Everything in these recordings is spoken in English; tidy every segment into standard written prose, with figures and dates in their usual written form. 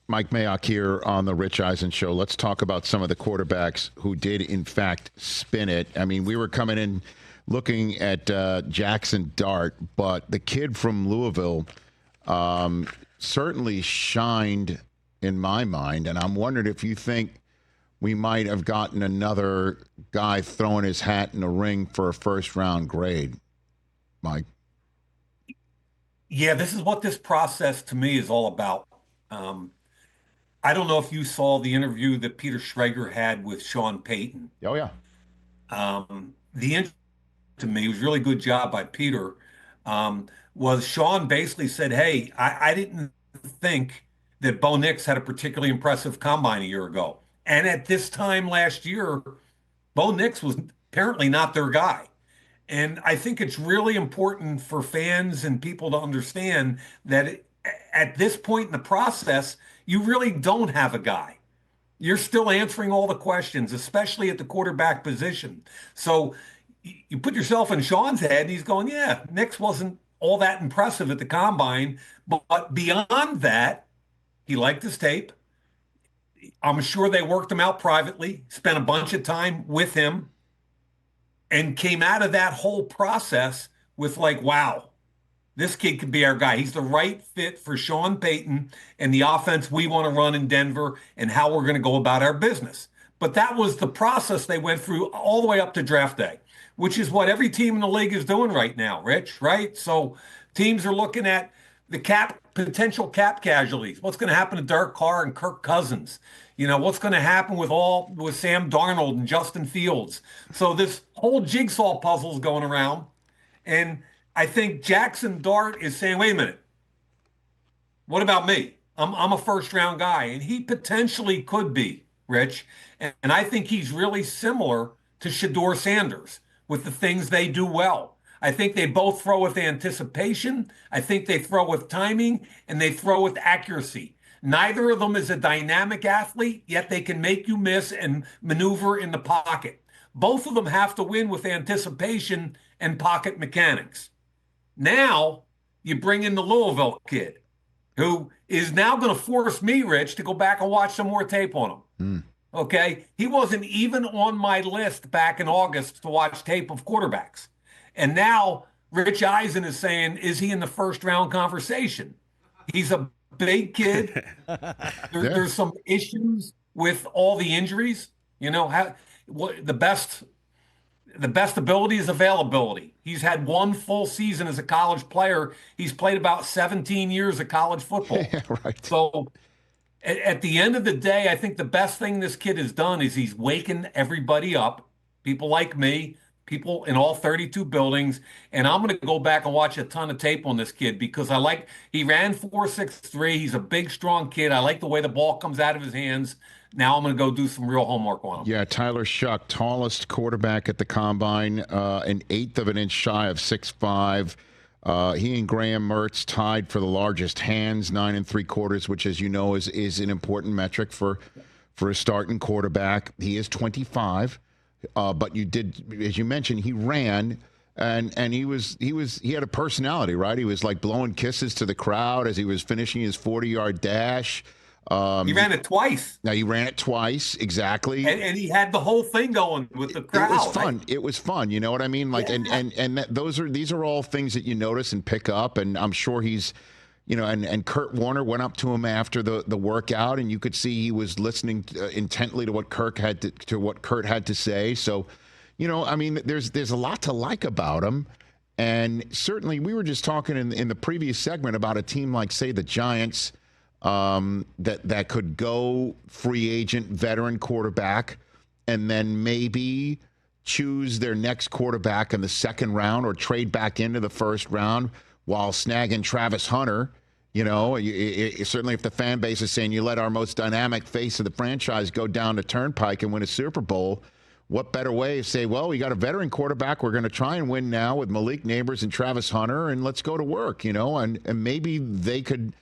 Mike Mayock here on the Rich Eisen Show. Let's talk about some of the quarterbacks who did, in fact, spin it. I mean, we were coming in looking at Jaxson Dart, but the kid from Louisville certainly shined in my mind, and I'm wondering if you think we might have gotten another guy throwing his hat in the ring for a first-round grade, Mike. Yeah, this is what this process to me is all about. I don't know if you saw the interview that Peter Schrager had with Sean Payton. Oh, yeah. The interview to me was a really good job by Peter. Was Sean basically said, hey, I didn't think that Bo Nix had a particularly impressive combine a year ago. And at this time last year, Bo Nix was apparently not their guy. And I think it's really important for fans and people to understand that at this point in the process, you really don't have a guy. You're still answering all the questions, especially at the quarterback position. So you put yourself in Sean's head, and he's going, yeah, Nix wasn't all that impressive at the combine. But beyond that, he liked his tape. I'm sure they worked him out privately, spent a bunch of time with him, and came out of that whole process with like, wow, this kid could be our guy. He's the right fit for Sean Payton and the offense we want to run in Denver and how we're going to go about our business. But that was the process they went through all the way up to draft day, which is what every team in the league is doing right now, Rich, right? So teams are looking at the potential cap casualties. What's going to happen to Derek Carr and Kirk Cousins? You know, what's going to happen with Sam Darnold and Justin Fields? So this whole jigsaw puzzle is going around. And I think Jaxson Dart is saying, wait a minute, what about me? I'm a first round guy. And he potentially could be, Rich. And I think he's really similar to Shedeur Sanders with the things they do well. I think they both throw with anticipation. I think they throw with timing, and they throw with accuracy. Neither of them is a dynamic athlete, yet they can make you miss and maneuver in the pocket. Both of them have to win with anticipation and pocket mechanics. Now you bring in the Louisville kid, who is now going to force me, Rich, to go back and watch some more tape on him. Okay? He wasn't even on my list back in August to watch tape of quarterbacks. And now Rich Eisen is saying, is he in the first round conversation? He's a big kid. There's some issues with all the injuries. You know, the best ability is availability. He's had one full season as a college player. He's played about 17 years of college football. Yeah, right. So at the end of the day, I think the best thing this kid has done is he's waking everybody up, people like me, people in all 32 buildings, and I'm going to go back and watch a ton of tape on this kid because he ran 4.63. He's a big, strong kid. I like the way the ball comes out of his hands. Now I'm going to go do some real homework on him. Yeah, Tyler Shuck, tallest quarterback at the combine, an eighth of an inch shy of 6'5". He and Graham Mertz tied for the largest hands, 9 3/4, which, as you know, is an important metric for a starting quarterback. He is 25. But you did, as you mentioned, he ran and he had a personality, right? He was like blowing kisses to the crowd as he was finishing his 40-yard dash. He ran it twice. Now, he ran it twice, exactly. And he had the whole thing going with the crowd. It was fun. It was fun. You know what I mean? Like, yeah. These are all things that you notice and pick up. And I'm sure he's, you know, and Kurt Warner went up to him after the workout, and you could see he was listening intently to what Kurt had to say. So, you know, I mean, there's a lot to like about him. And certainly, we were just talking in the previous segment about a team like, say, the Giants, that could go free agent veteran quarterback and then maybe choose their next quarterback in the second round or trade back into the first round while snagging Travis Hunter. You know, certainly if the fan base is saying you let our most dynamic face of the franchise go down the turnpike and win a Super Bowl, what better way to say, well, we got a veteran quarterback we're going to try and win now with Malik Neighbors and Travis Hunter, and let's go to work, you know, and maybe they could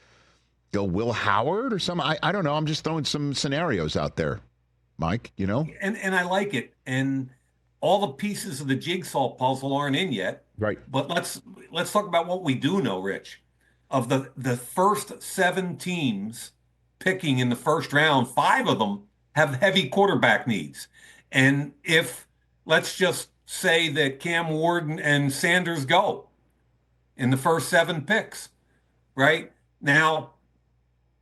go Will Howard or something. I don't know. I'm just throwing some scenarios out there, Mike, you know? And I like it. And all the pieces of the jigsaw puzzle aren't in yet. Right. But let's talk about what we do know, Rich. Of the first 7 teams picking in the first round, 5 of them have heavy quarterback needs. And if, let's just say that Cam Ward and Sanders go in the first 7 picks, right? Now,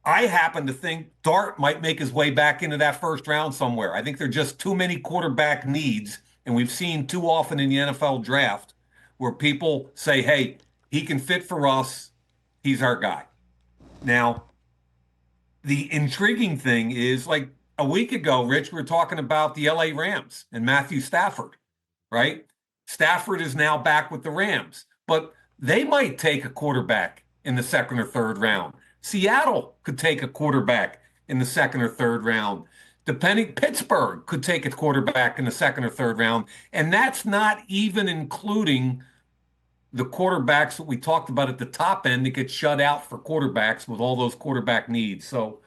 I happen to think Dart might make his way back into that first round somewhere. I think there are just too many quarterback needs, and we've seen too often in the NFL draft where people say, hey, he can fit for us. He's our guy. Now, the intriguing thing is, like a week ago, Rich, we were talking about the LA Rams and Matthew Stafford, right? Stafford is now back with the Rams, but they might take a quarterback in the 2nd or 3rd round. Seattle could take a quarterback in the 2nd or 3rd round. Depending, Pittsburgh could take a quarterback in the 2nd or 3rd round. And that's not even including the quarterbacks that we talked about at the top end that get shut out for quarterbacks with all those quarterback needs. So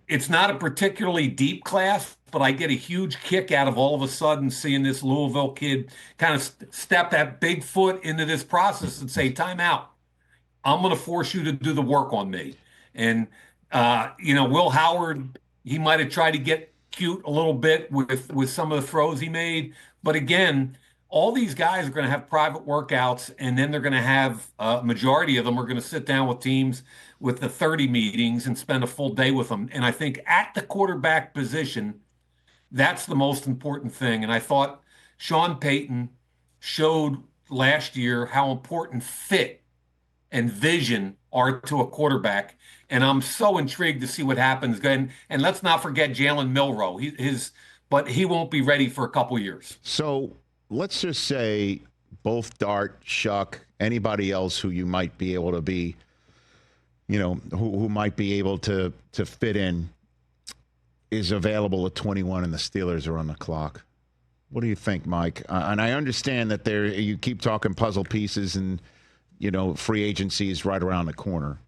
it's not a particularly deep class, but I get a huge kick out of all of a sudden seeing this Louisville kid kind of step that big foot into this process and say, time out. I'm going to force you to do the work on me. And, Will Howard, he might have tried to get cute a little bit with some of the throws he made. But again, all these guys are going to have private workouts, and then they're going to have majority of them are going to sit down with teams with the 30 meetings and spend a full day with them. And I think at the quarterback position, that's the most important thing. And I thought Sean Payton showed last year how important fit and vision are to a quarterback. And I'm so intrigued to see what happens. And let's not forget Jalen Milroe. But he won't be ready for a couple years. So let's just say both Dart, Shuck, anybody else who you might be able to be, who might be able to fit in is available at 21 and the Steelers are on the clock. What do you think, Mike? And I understand that you keep talking puzzle pieces and, free agency is right around the corner.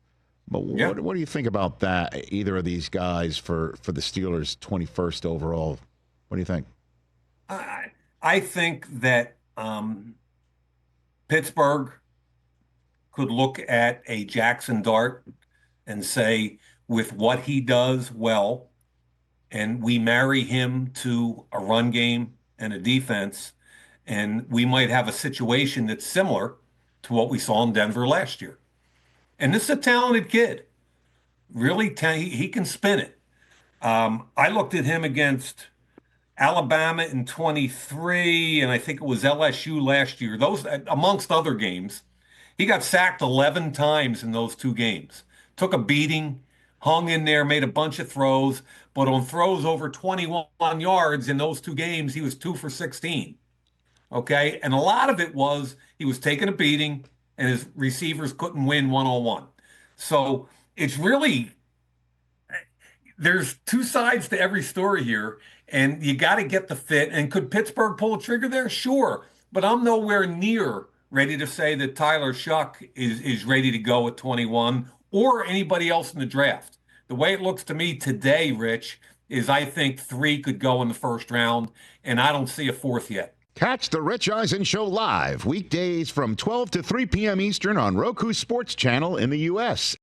But what do you think about that, either of these guys for the Steelers 21st overall? What do you think? I think that Pittsburgh could look at a Jaxson Dart and say, with what he does well, and we marry him to a run game and a defense, and we might have a situation that's similar to what we saw in Denver last year. And this is a talented kid. Really, he can spin it. I looked at him against Alabama in 23, and I think it was LSU last year. Those, amongst other games, he got sacked 11 times in those 2 games. Took a beating, hung in there, made a bunch of throws, but on throws over 21 yards in those 2 games, he was 2 for 16. Okay, and a lot of it was he was taking a beating, and his receivers couldn't win one-on-one. So it's really, there's 2 sides to every story here, and you got to get the fit. And could Pittsburgh pull a trigger there? Sure, but I'm nowhere near ready to say that Tyler Shuck is ready to go at 21 or anybody else in the draft. The way it looks to me today, Rich, is I think 3 could go in the first round, and I don't see a 4th yet. Catch the Rich Eisen Show live weekdays from 12 to 3 p.m. Eastern on Roku Sports Channel in the U.S.